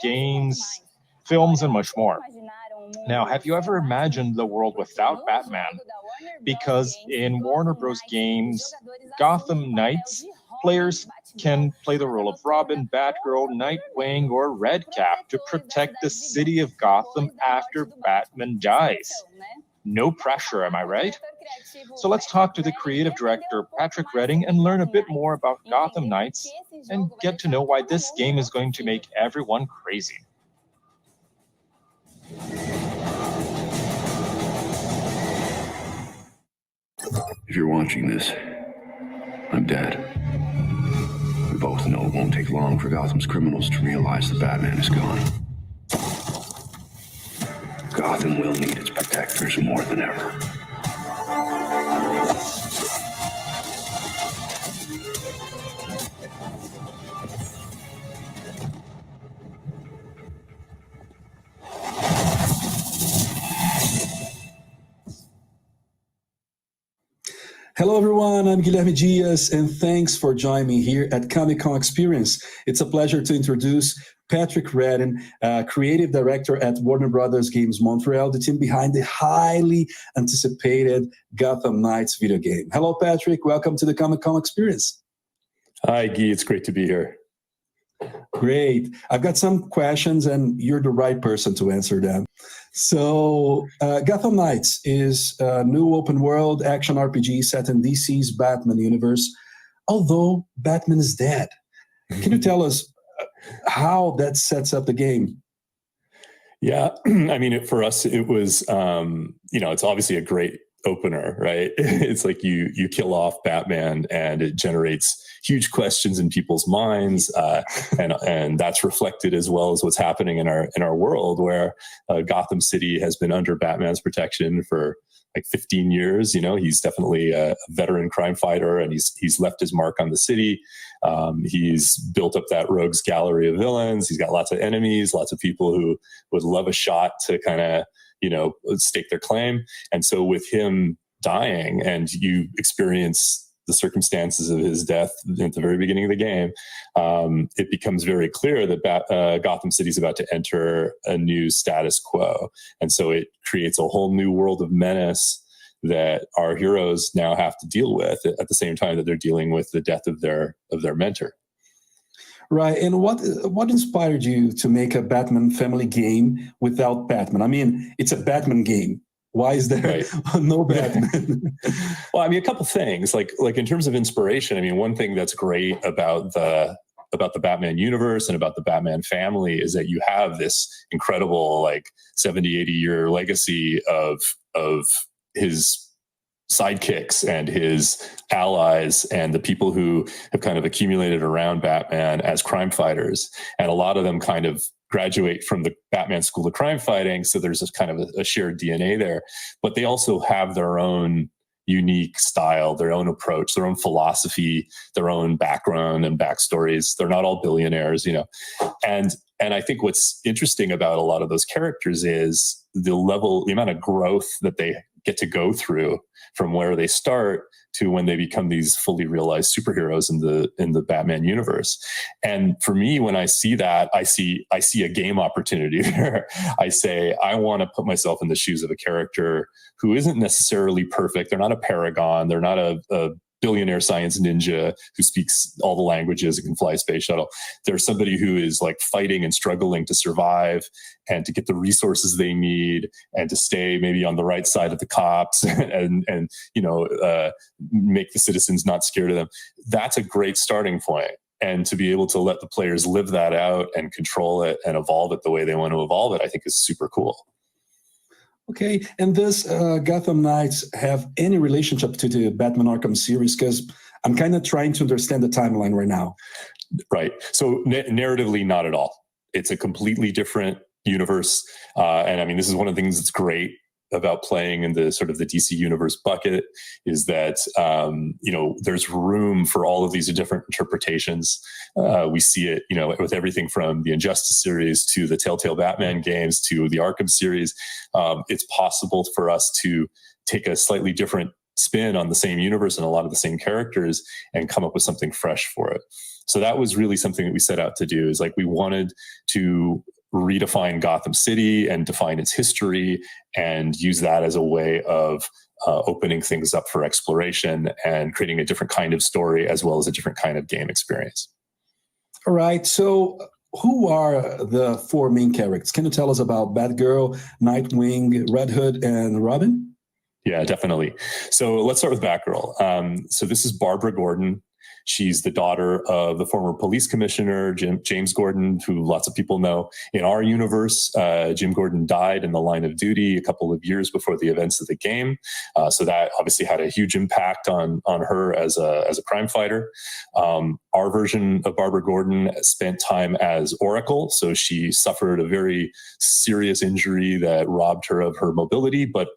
games, films, and much more. Now, have you ever imagined the world without Batman? Because in Warner Bros. Games, Gotham Knights, players can play the role of Robin, Batgirl, Nightwing, or Redcap to protect the city of Gotham after Batman dies. No pressure, am I right? So let's talk to the creative director, Patrick Redding, and learn a bit more about Gotham Knights and get to know why this game is going to make everyone crazy. If you're watching this, I'm dead. We both know it won't take long for Gotham's criminals to realize that Batman is gone. Gotham will need its protectors more than ever. Hello, everyone. I'm Guilherme Dias, and thanks for joining me here at Comic-Con Experience. It's a pleasure to introduce Patrick Redding, creative director at Warner Bros. Games Montreal, the team behind the highly anticipated Gotham Knights video game. Hello, Patrick. Welcome to the Comic-Con Experience. Hi, Guy. It's great to be here. Great. I've got some questions, and you're the right person to answer them. So, Gotham Knights is a new open-world action RPG set in DC's Batman universe, although Batman is dead. Can you tell us how that sets up the game? Yeah, I mean, for us, it was, it's obviously a great opener, right? It's like you kill off Batman and it generates huge questions in people's minds, and that's reflected as well as what's happening in our world, where Gotham City has been under Batman's protection for like 15 years. You know, he's definitely a veteran crime fighter, and he's left his mark on the city. He's built up that rogues gallery of villains. He's got lots of enemies, lots of people who would love a shot to kind of stake their claim. And so with him dying, and you experience the circumstances of his death at the very beginning of the game, it becomes very clear that Gotham City is about to enter a new status quo. And so it creates a whole new world of menace that our heroes now have to deal with at the same time that they're dealing with the death of their mentor. Right. And what inspired you to make a Batman family game without Batman? I mean, it's a Batman game. Why is there no Batman? Well, I mean, a couple things. Like in terms of inspiration, I mean, one thing that's great about the Batman universe and about the Batman family is that you have this incredible, like 70, 80-year legacy of his sidekicks and his allies and the people who have kind of accumulated around Batman as crime fighters. And a lot of them kind of graduate from the Batman School of Crime Fighting. So there's this kind of a shared DNA there, but they also have their own unique style, their own approach, their own philosophy, their own background and backstories. They're not all billionaires, and I think what's interesting about a lot of those characters is the amount of growth that they get to go through from where they start to when they become these fully realized superheroes in the Batman universe. And for me, when I see that, I see a game opportunity there. I say, I want to put myself in the shoes of a character who isn't necessarily perfect. They're not a paragon. They're not a billionaire science ninja who speaks all the languages and can fly a space shuttle. There's somebody who is like fighting and struggling to survive and to get the resources they need and to stay maybe on the right side of the cops and make the citizens not scared of them. That's a great starting point. And to be able to let the players live that out and control it and evolve it the way they want to evolve it, I think is super cool. Okay, and does Gotham Knights have any relationship to the Batman Arkham series? Because I'm kind of trying to understand the timeline right now. Right. So narratively, not at all. It's a completely different universe. And I mean, this is one of the things that's great about playing in the sort of the DC universe bucket is that, there's room for all of these different interpretations. We see it, with everything from the Injustice series to the Telltale Batman games to the Arkham series. It's possible for us to take a slightly different spin on the same universe and a lot of the same characters and come up with something fresh for it. So that was really something that we set out to do, is like we wanted to redefine Gotham City and define its history and use that as a way of opening things up for exploration and creating a different kind of story as well as a different kind of game experience. All right. So who are the four main characters? Can you tell us about Batgirl, Nightwing, Red Hood, and Robin? Yeah, definitely. So let's start with Batgirl. So this is Barbara Gordon. She's the daughter of the former police commissioner, James Gordon, who lots of people know. In our universe, Jim Gordon died in the line of duty a couple of years before the events of the game. So that obviously had a huge impact on her as a crime fighter. Our version of Barbara Gordon spent time as Oracle. So she suffered a very serious injury that robbed her of her mobility, but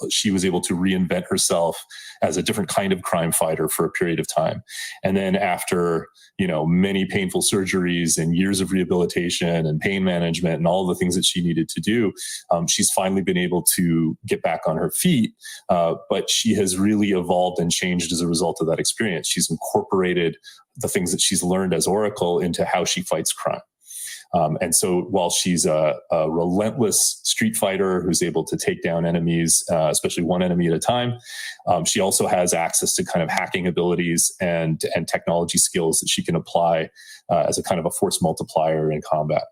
she was able to reinvent herself as a different kind of crime fighter for a period of time. And then after, many painful surgeries and years of rehabilitation and pain management and all the things that she needed to do, she's finally been able to get back on her feet. But she has really evolved and changed as a result of that experience. She's incorporated the things that she's learned as Oracle into how she fights crime. And so while she's a relentless street fighter who's able to take down enemies, especially one enemy at a time, she also has access to kind of hacking abilities and technology skills that she can apply as a kind of a force multiplier in combat.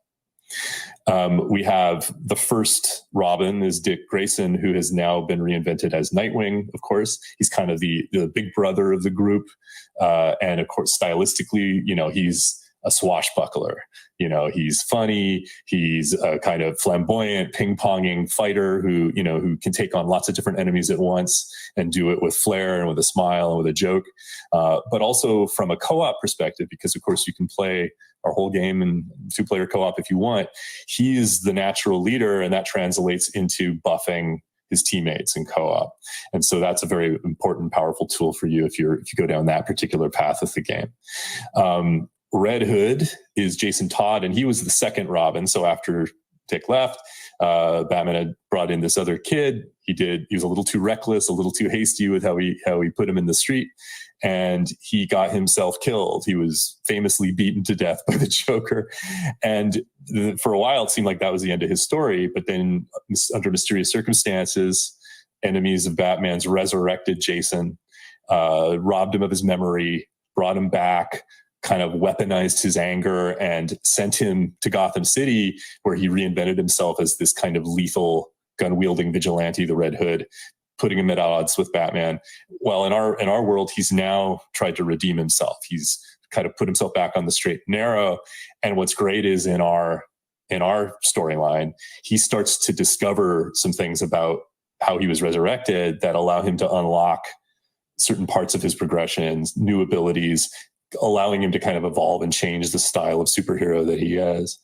We have the first Robin is Dick Grayson, who has now been reinvented as Nightwing, of course. He's kind of the big brother of the group. And of course, stylistically, he's a swashbuckler. He's funny. He's a kind of flamboyant, ping-ponging fighter who can take on lots of different enemies at once and do it with flair and with a smile and with a joke. But also from a co-op perspective, because of course you can play our whole game in two-player co-op if you want. He is the natural leader, and that translates into buffing his teammates in co-op. And so that's a very important, powerful tool for you if you go down that particular path with the game. Red Hood is Jason Todd, and he was the second Robin. So after Dick left, Batman had brought in this other kid. He was a little too reckless, a little too hasty with how he put him in the street, and he got himself killed. He was famously beaten to death by the Joker. And for a while, it seemed like that was the end of his story. But then under mysterious circumstances, enemies of Batman's resurrected Jason, robbed him of his memory, brought him back, kind of weaponized his anger and sent him to Gotham City, where he reinvented himself as this kind of lethal gun-wielding vigilante, the Red Hood, putting him at odds with Batman. Well, in our world, he's now tried to redeem himself. He's kind of put himself back on the straight and narrow. And what's great is in our storyline, he starts to discover some things about how he was resurrected that allow him to unlock certain parts of his progressions, new abilities, allowing him to kind of evolve and change the style of superhero that he has.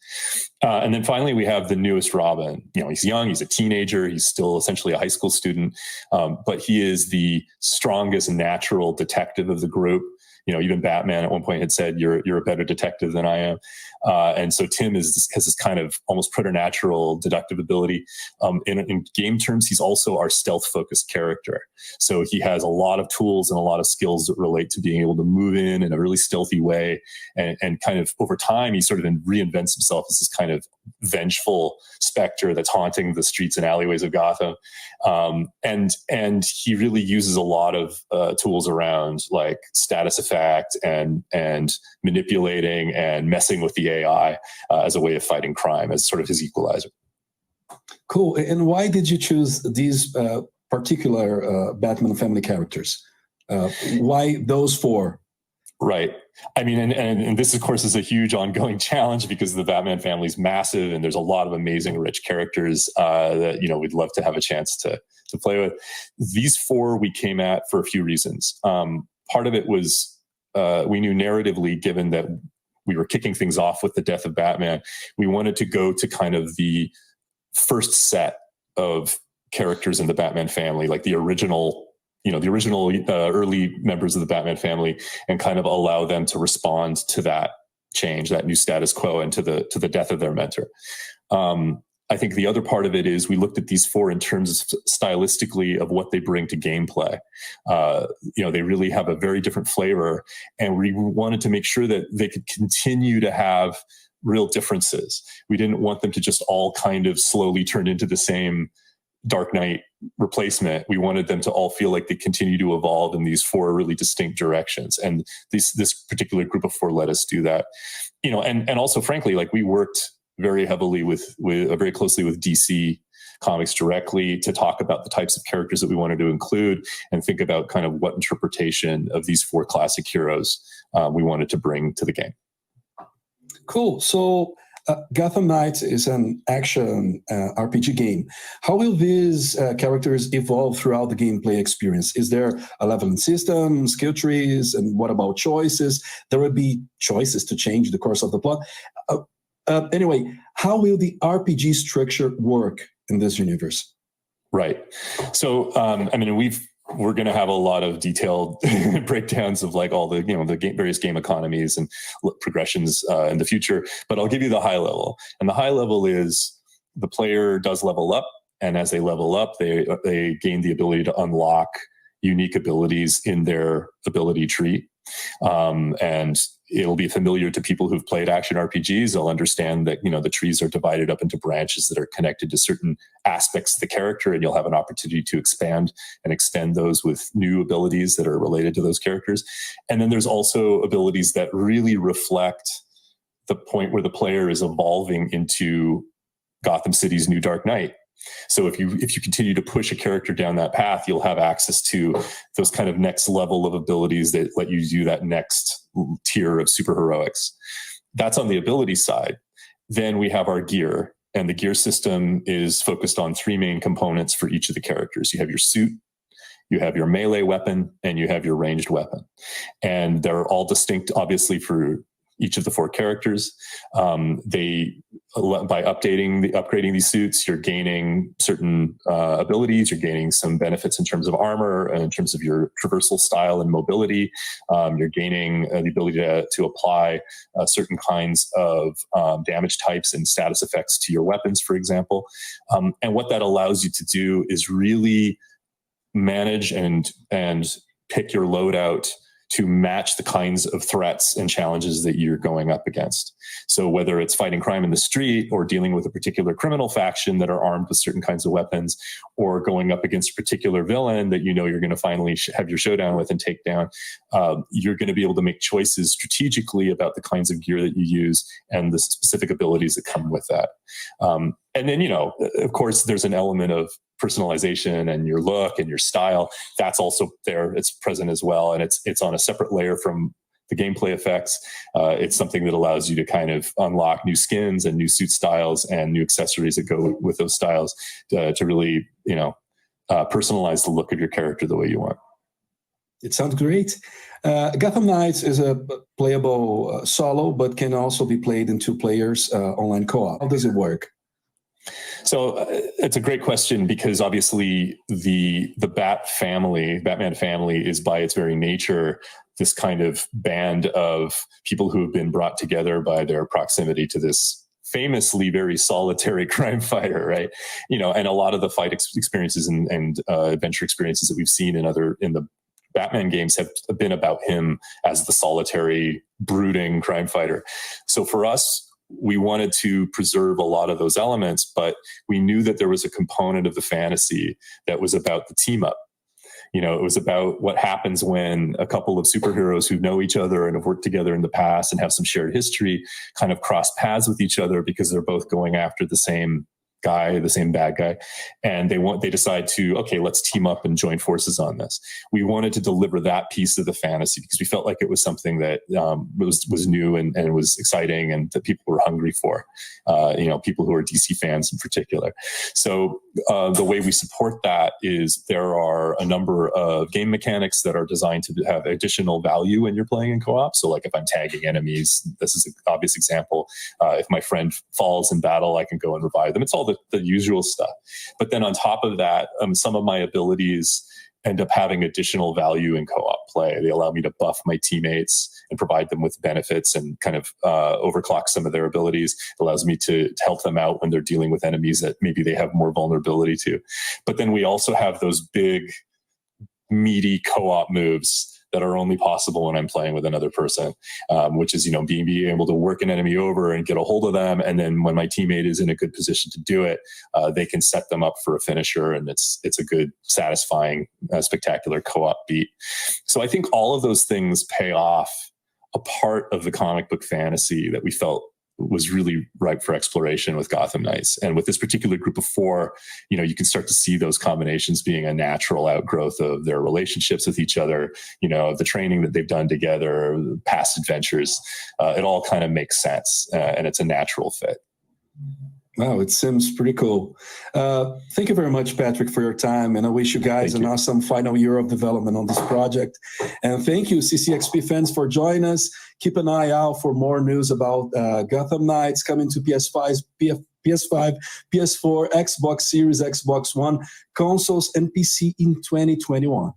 And then finally, we have the newest Robin. He's young, he's a teenager, he's still essentially a high school student, but he is the strongest natural detective of the group. Even Batman at one point had said, you're a better detective than I am. And so Tim has this kind of almost preternatural deductive ability. In game terms, he's also our stealth-focused character. So he has a lot of tools and a lot of skills that relate to being able to move in a really stealthy way. And kind of over time, he sort of reinvents himself as this kind of vengeful specter that's haunting the streets and alleyways of Gotham. And he really uses a lot of tools around like status effect and manipulating and messing with the AI as a way of fighting crime, as sort of his equalizer. Cool. And why did you choose these particular Batman family characters? Why those four? Right. I mean, and this, of course, is a huge ongoing challenge because the Batman family is massive and there's a lot of amazing, rich characters that, we'd love to have a chance to play with. These four we came at for a few reasons. Part of it was we knew narratively, given that we were kicking things off with the death of Batman, we wanted to go to kind of the first set of characters in the Batman family, like the original early members of the Batman family, and kind of allow them to respond to that change, that new status quo, and to the death of their mentor. I think the other part of it is we looked at these four in terms of stylistically of what they bring to gameplay. They really have a very different flavor, and we wanted to make sure that they could continue to have real differences. We didn't want them to just all kind of slowly turn into the same Dark Knight replacement. We wanted them to all feel like they continue to evolve in these four really distinct directions. And this particular group of four let us do that. And also, frankly, like we worked very heavily very closely with DC Comics directly to talk about the types of characters that we wanted to include and think about kind of what interpretation of these four classic heroes we wanted to bring to the game. Cool. So Gotham Knights is an action RPG game. How will these characters evolve throughout the gameplay experience? Is there a leveling system, skill trees, and what about choices? There will be choices to change the course of the plot. Anyway, how will the RPG structure work in this universe? Right. So, we're going to have a lot of detailed breakdowns of like all the, various game economies and progressions in the future, but I'll give you the high level. And the high level is the player does level up. And as they level up, they gain the ability to unlock unique abilities in their ability tree. And it'll be familiar to people who've played action RPGs. They'll understand that, the trees are divided up into branches that are connected to certain aspects of the character, and you'll have an opportunity to expand and extend those with new abilities that are related to those characters. And then there's also abilities that really reflect the point where the player is evolving into Gotham City's new Dark Knight. So if you continue to push a character down that path, you'll have access to those kind of next level of abilities that let you do that next tier of superheroics. That's on the ability side. Then we have our gear, and the gear system is focused on three main components for each of the characters. You have your suit, you have your melee weapon, and you have your ranged weapon. And they're all distinct, obviously, for each of the four characters. By upgrading these suits, you're gaining certain abilities. You're gaining some benefits in terms of armor, and in terms of your traversal style and mobility. You're gaining the ability to apply certain kinds of damage types and status effects to your weapons, for example. And what that allows you to do is really manage and pick your loadout to match the kinds of threats and challenges that you're going up against. So whether it's fighting crime in the street, or dealing with a particular criminal faction that are armed with certain kinds of weapons, or going up against a particular villain that you're going to finally have your showdown with and take down, you're going to be able to make choices strategically about the kinds of gear that you use and the specific abilities that come with that. And then, of course, there's an element of personalization and your look and your style. That's also there. It's present as well. And it's on a separate layer from the gameplay effects. It's something that allows you to kind of unlock new skins and new suit styles and new accessories that go with those styles to really, personalize the look of your character the way you want. It sounds great. Gotham Knights is a playable solo, but can also be played in two players online co-op. How does it work? So it's a great question, because obviously the Batman family is by its very nature this kind of band of people who have been brought together by their proximity to this famously very solitary crime fighter, right? And a lot of the fight experiences and adventure experiences that we've seen in the Batman games have been about him as the solitary, brooding crime fighter. So for us, we wanted to preserve a lot of those elements, but we knew that there was a component of the fantasy that was about the team up. It was about what happens when a couple of superheroes who know each other and have worked together in the past and have some shared history kind of cross paths with each other because they're both going after the same guy, the same bad guy. And they decide to, okay, let's team up and join forces on this. We wanted to deliver that piece of the fantasy because we felt like it was something that was new and was exciting and that people were hungry for, people who are DC fans in particular. So the way we support that is there are a number of game mechanics that are designed to have additional value when you're playing in co-op. So like if I'm tagging enemies, this is an obvious example. If my friend falls in battle, I can go and revive them. It's all the usual stuff. But then on top of that, some of my abilities end up having additional value in co-op play. They allow me to buff my teammates and provide them with benefits and kind of overclock some of their abilities. It allows me to help them out when they're dealing with enemies that maybe they have more vulnerability to. But then we also have those big, meaty co-op moves that are only possible when I'm playing with another person, which is, being able to work an enemy over and get a hold of them. And then when my teammate is in a good position to do it, they can set them up for a finisher. And it's a good, satisfying, spectacular co-op beat. So I think all of those things pay off a part of the comic book fantasy that we felt was really ripe for exploration with Gotham Knights. And with this particular group of 4, you can start to see those combinations being a natural outgrowth of their relationships with each other, the training that they've done together, past adventures. It all kind of makes sense, and it's a natural fit. Wow, it seems pretty cool. Thank you very much, Patrick, for your time. And I wish you guys an awesome final year of development on this project. And thank you, CCXP fans, for joining us. Keep an eye out for more news about Gotham Knights coming to PS5, PS4, Xbox Series, Xbox One, consoles, and PC in 2021.